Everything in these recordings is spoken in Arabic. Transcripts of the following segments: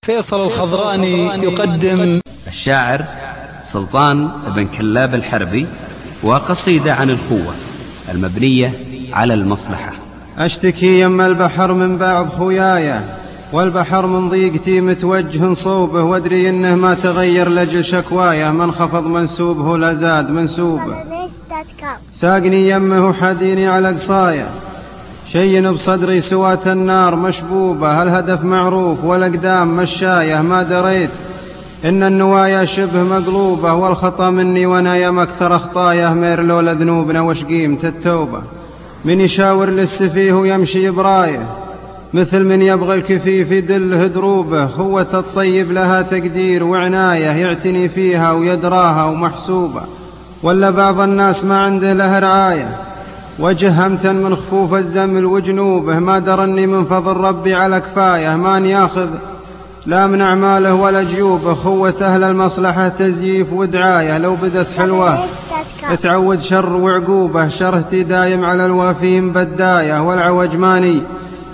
فيصل الخضراني يقدم الشاعر سلطان بن كلاب الحربي وقصيدة عن الخوة المبنية على المصلحة. أشتكي يم البحر من بعض خويايا، والبحر من ضيقتي متوجه صوبه، وادري إنه ما تغير لجل شكوايا، من خفض منسوبه لا زاد منسوبه. ساقني يمه وحديني على قصايا، شين بصدري سواة النار مشبوبة، الهدف معروف والأقدام مشاية، ما دريت إن النوايا شبه مقلوبة، والخطأ مني وانا يم أكثر أخطايا، مير لولا ذنوبنا وش قيمة التوبة. من يشاور للسفيه ويمشي برايه، مثل من يبغى الكفيف يدله دروبه، خوة الطيب لها تقدير وعناية، يعتني فيها ويدراها ومحسوبة، ولا بعض الناس ما عنده له رعاية، وجه همتا من خفوف الزمل وجنوبه، ما درني من فضل ربي على كفاية، ما ياخذ لا من أعماله ولا جيوبه، خوة أهل المصلحة تزييف ودعاية، لو بدت حلوة تعود شر وعقوبة، شرهتي دايم على الوافين بداية، والعوج ماني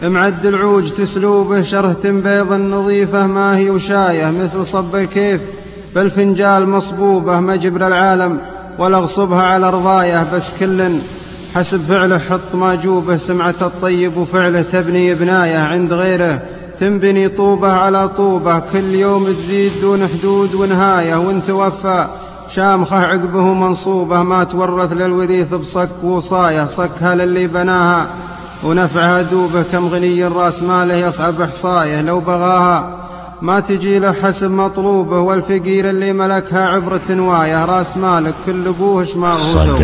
معد العوج تسلوبه، شرهة بيض نظيفة ما هي وشاية، مثل صب الكيف بالفنجال مصبوبة، ما جبر العالم ولا اغصبها على رضاية، بس كل حسب فعله حط ما جوبه، سمعة الطيب وفعله تبني بناية، عند غيره تنبني طوبة على طوبة، كل يوم تزيد دون حدود ونهاية، وان توفى شامخه عقبه منصوبة، ما تورث للوريث بصك وصاية، صكها للي بناها ونفعها دوبه، كم غني راس ماله يصعب إحصايه، لو بغاها ما تجي له حسب مطلوبه، والفقير اللي ملكها عبرة نوايه، راس مالك كل ابوه شماغه